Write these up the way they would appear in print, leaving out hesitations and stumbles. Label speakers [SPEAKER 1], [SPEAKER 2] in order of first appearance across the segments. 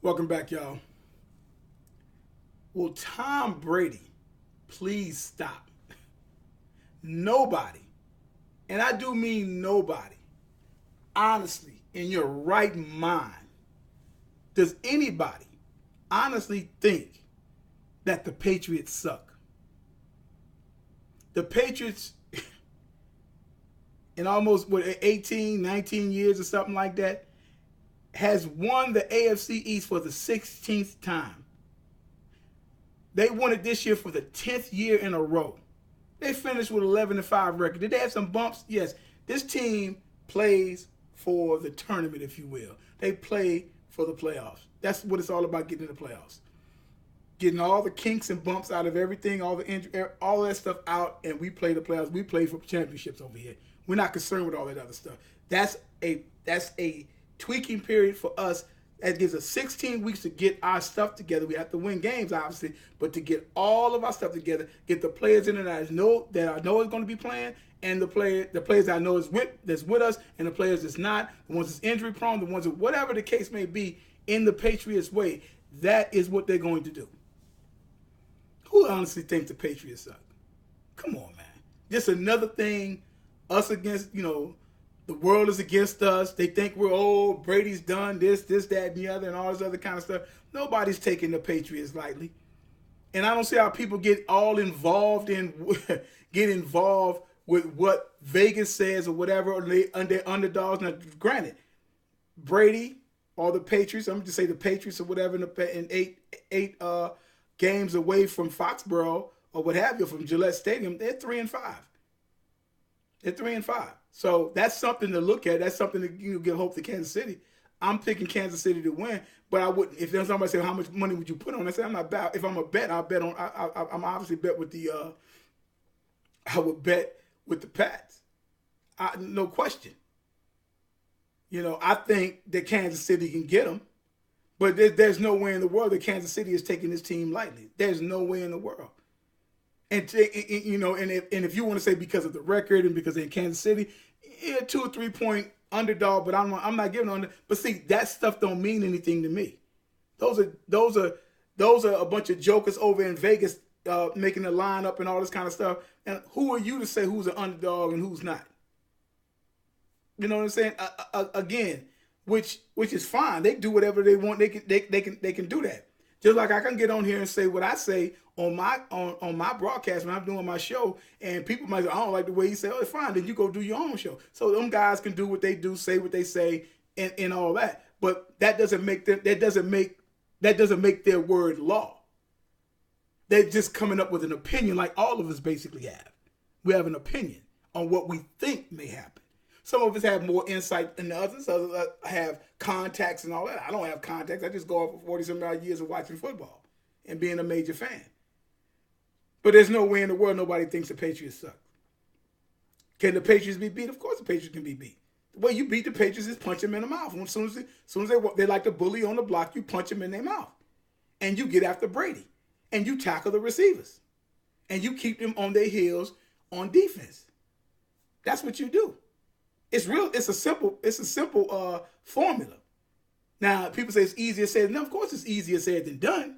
[SPEAKER 1] Welcome back, y'all. Will Tom Brady please stop? Nobody, and I do mean nobody, honestly, in your right mind, does anybody honestly think that the Patriots suck? The Patriots, in almost, 18, 19 years or something like that, has won the AFC East for the 16th time. They won it this year for the 10th year in a row. They finished with 11-5 record. Did they have some bumps? Yes. This team plays for the tournament, if you will. They play for the playoffs. That's what it's all about, getting in the playoffs. Getting all the kinks and bumps out of everything, all the injury, all that stuff out, and we play the playoffs. We play for championships over here. We're not concerned with all that other stuff. That's a tweaking period for us. That gives us 16 weeks to get our stuff together. We have to win games, obviously, but to get all of our stuff together, get the players in that I know is going to be playing, and the players I know that's with us, and the players that's not, the ones that's injury prone, the ones that whatever the case may be, in the Patriots way. That is what they're going to do. Who honestly thinks the Patriots suck? Come on, man. Just another thing, us against, the world is against us. They think we're old. Brady's done this, that, and the other, and all this other kind of stuff. Nobody's taking the Patriots lightly. And I don't see how people get all involved with what Vegas says or whatever, or they're underdogs. Now, granted, Brady or the Patriots, I'm going to say the Patriots or whatever, in eight games away from Foxborough or what have you, from Gillette Stadium, they're 3-5. They're 3-5. So that's something to look at. That's something to give hope to Kansas City. I'm picking Kansas City to win, but I wouldn't. If there's somebody say how much money would you put on, I say I'm not bet. If I'm a bet, I'll bet on. I'm obviously bet with the. I would bet with the Pats. No question. I think that Kansas City can get them, but there's no way in the world that Kansas City is taking this team lightly. There's no way in the world. And if you want to say because of the record and because they're in Kansas City, 2 or 3 point underdog, but I'm not giving on. But see, that stuff don't mean anything to me. Those are a bunch of jokers over in Vegas making the line up and all this kind of stuff. And who are you to say who's an underdog and who's not? You know what I'm saying? Again, which is fine. They do whatever they want. They can do that. Just like I can get on here and say what I say on my broadcast when I'm doing my show, and people might say, I don't like the way you say, oh, it's fine, then you go do your own show. So them guys can do what they do, say what they say, and all that. But that doesn't make their word law. They're just coming up with an opinion like all of us basically have. We have an opinion on what we think may happen. Some of us have more insight than others. Others have contacts and all that. I don't have contacts. I just go off for 40-some-odd years of watching football and being a major fan. But there's no way in the world nobody thinks the Patriots suck. Can the Patriots be beat? Of course the Patriots can be beat. The way you beat the Patriots is punch them in the mouth. As soon as they like the bully on the block, you punch them in their mouth. And you get after Brady. And you tackle the receivers. And you keep them on their heels on defense. That's what you do. It's a simple formula. Now, people say it's easier said than done. Of course it's easier said than done.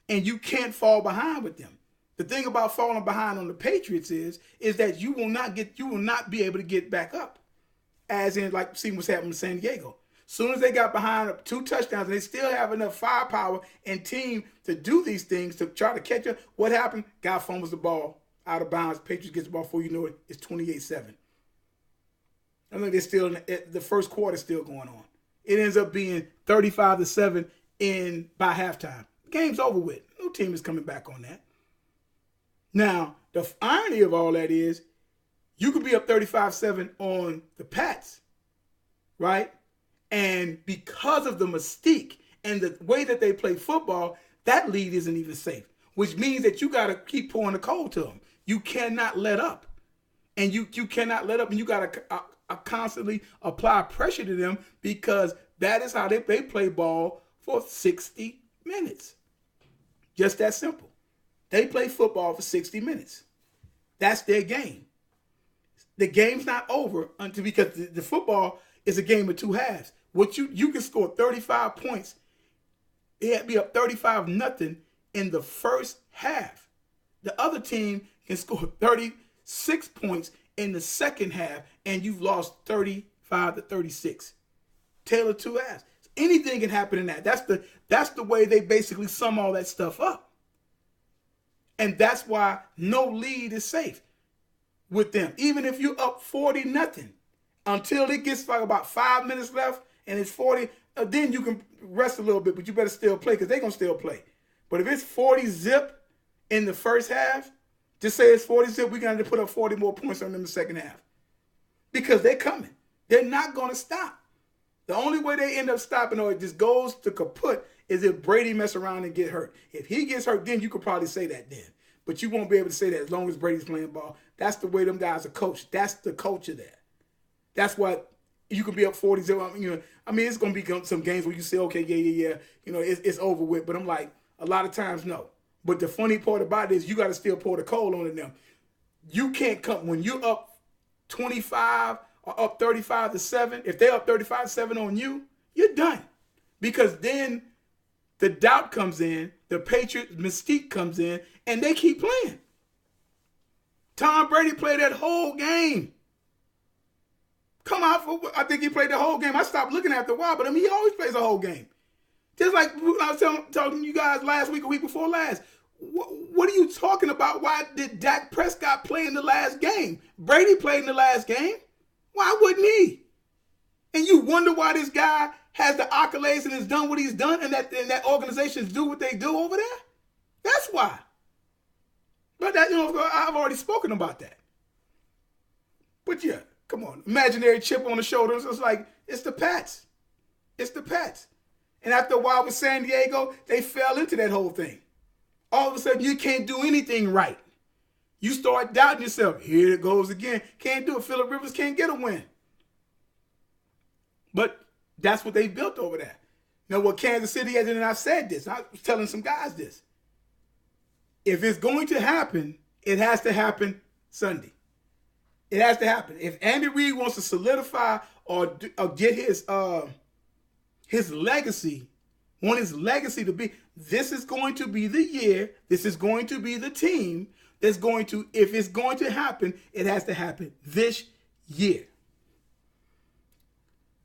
[SPEAKER 1] And you can't fall behind with them. The thing about falling behind on the Patriots is that you will not be able to get back up. As in, like, see what's happening in San Diego. Soon as they got behind 2 touchdowns, and they still have enough firepower and team to do these things, to try to catch up. What happened? Guy fumbles the ball out of bounds. Patriots gets the ball before you know it. It's 28-7. I think they're still the first quarter still going on. It ends up being 35-7 by halftime. The game's over with. No team is coming back on that. Now, the irony of all that is you could be up 35-7 on the Pats, right? And because of the mystique and the way that they play football, that lead isn't even safe, which means that you got to keep pouring the coal to them. You cannot let up. And you cannot let up, and you got to constantly apply pressure to them, because that is how they play ball for 60 minutes. Just that simple. They play football for 60 minutes. That's their game. The game's not over because the football is a game of 2 halves. What you can score 35 points. It had to be up 35-0 in the first half. The other team can score 36 points in the second half, and you've lost 35-36. Tail of two halves. Anything can happen in that. That's the way they basically sum all that stuff up. And that's why no lead is safe with them. Even if you're up 40-0, until it gets like about 5 minutes left and it's 40, then you can rest a little bit, but you better still play because they're going to still play. But if it's 40-0 in the first half, just say it's 40-0, we're going to put up 40 more points on them in the second half. Because they're coming. They're not going to stop. The only way they end up stopping or it just goes to kaput is if Brady mess around and get hurt. If he gets hurt, then you could probably say that then. But you won't be able to say that as long as Brady's playing ball. That's the way them guys are coached. That's the culture there. That's why you can be up 40-0. I mean, it's going to be some games where you say, okay, yeah. It's over with. But I'm like, a lot of times, no. But the funny part about it is you got to still pour the coal on them. You can't come when you're up 25 or up 35-7. If they're up 35-7 on you, you're done. Because then the doubt comes in, the Patriots mystique comes in, and they keep playing. Tom Brady played that whole game. Come out for, I think he played the whole game. I stopped looking after a while, but I mean, he always plays the whole game. Just like when I was talking to you guys last week or week before last. What are you talking about? Why did Dak Prescott play in the last game? Brady played in the last game. Why wouldn't he? And you wonder why this guy has the accolades and has done what he's done and that organizations do what they do over there? That's why. But that, I've already spoken about that. But yeah, come on. Imaginary chip on the shoulders. It's like, it's the Pats. It's the Pats. And after a while with San Diego, they fell into that whole thing. All of a sudden, you can't do anything right. You start doubting yourself. Here it goes again. Can't do it. Phillip Rivers can't get a win. But that's what they built over there. Now, what Kansas City has, and I've said this, I was telling some guys this. If it's going to happen, it has to happen Sunday. It has to happen. If Andy Reid wants to solidify or get his legacy, want his legacy to be, this is going to be the year, this is going to be the team that's going to, if it's going to happen, it has to happen this year.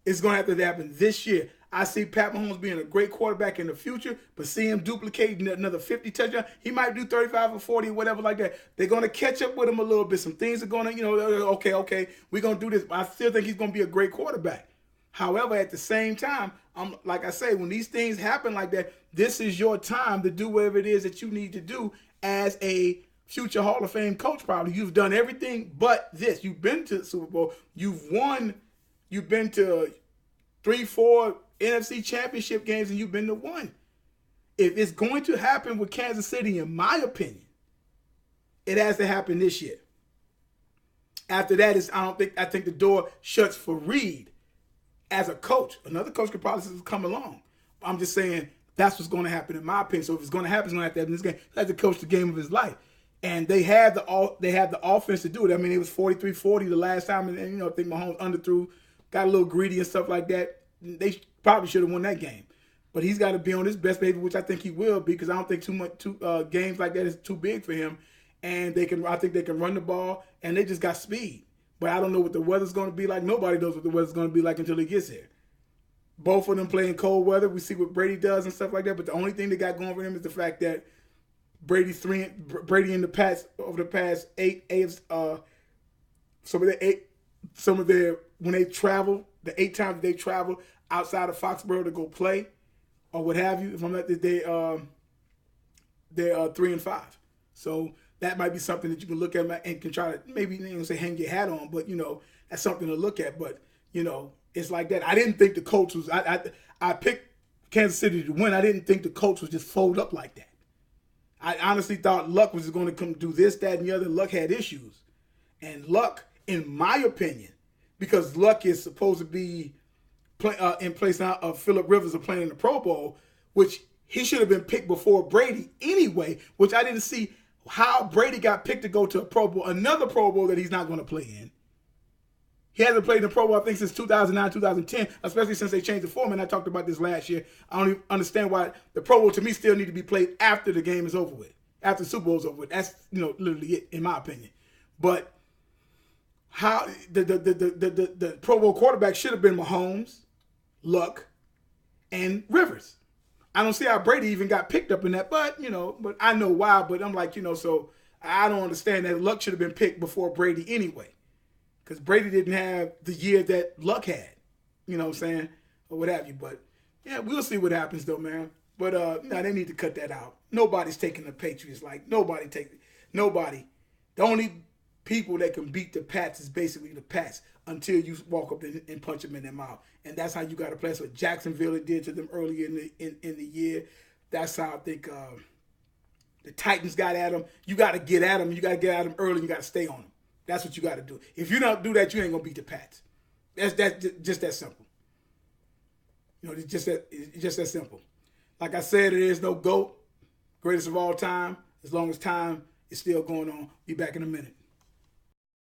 [SPEAKER 1] It's going to have to happen this year. I see Pat Mahomes being a great quarterback in the future, but see him duplicating another 50 touchdowns. He might do 35 or 40 or whatever like that. They're going to catch up with him a little bit. Some things are going to, okay, we're going to do this. But I still think he's going to be a great quarterback. However, at the same time, like I say, when these things happen like that, this is your time to do whatever it is that you need to do as a future Hall of Fame coach probably. You've done everything but this. You've been to the Super Bowl. You've won. You've been to 3-4 NFC championship games, and you've been to one. If it's going to happen with Kansas City, in my opinion, it has to happen this year. After that, I think the door shuts for Reid as a coach. Another coach could probably come along. I'm just saying that's what's going to happen in my opinion. So if it's going to happen, it's going to have to happen in this game. He has to coach the game of his life. And they have the offense to do it. I mean, it was 43-40 the last time, and I think Mahomes underthrew, got a little greedy and stuff like that. They probably should have won that game. But he's got to be on his best behavior, which I think he will, because I don't think games like that is too big for him. And I think they can run the ball, and they just got speed. But I don't know what the weather's going to be like. Nobody knows what the weather's going to be like until he gets here. Both of them play in cold weather. We see what Brady does and stuff like that. But the only thing they got going for them is the fact that Brady and the Pats over the past when they travel, the 8 times they travel outside of Foxborough to go play or what have you, if I'm not, they're 3-5. So that might be something that you can look at and can try to maybe say hang your hat on, but that's something to look at. But it's like that. I didn't think the coach was. I picked Kansas City to win. I didn't think the coach was just fold up like that. I honestly thought Luck was just going to come do this, that, and the other. Luck had issues, and Luck, in my opinion, because Luck is supposed to be in place now of Phillip Rivers playing in the Pro Bowl, which he should have been picked before Brady anyway. Which I didn't see how Brady got picked to go to a Pro Bowl, another Pro Bowl that he's not going to play in. He hasn't played in the Pro Bowl, I think, since 2009, 2010, especially since they changed the format. I talked about this last year. I don't even understand why the Pro Bowl, to me, still need to be played after the game is over with, after the Super Bowl is over with. That's, literally it, in my opinion. But how the Pro Bowl quarterback should have been Mahomes, Luck, and Rivers. I don't see how Brady even got picked up in that, but I know why. But I'm like, so I don't understand that. Luck should have been picked before Brady anyway. Because Brady didn't have the year that Luck had, you know what I'm saying, or what have you. But, yeah, we'll see what happens, though, man. But, they need to cut that out. Nobody's taking the Patriots. Like, nobody. The only people that can beat the Pats is basically the Pats until you walk up and punch them in their mouth. And that's how you got to play. That's what Jacksonville did to them earlier in the year. That's how I think the Titans got at them. You got to get at them. You got to get at them early. You got to stay on them. That's what you got to do. If you don't do that, you ain't gonna beat the Pats. That's just that simple. It's just that simple. Like I said, there is no GOAT, greatest of all time. As long as time is still going on. Be back in a minute.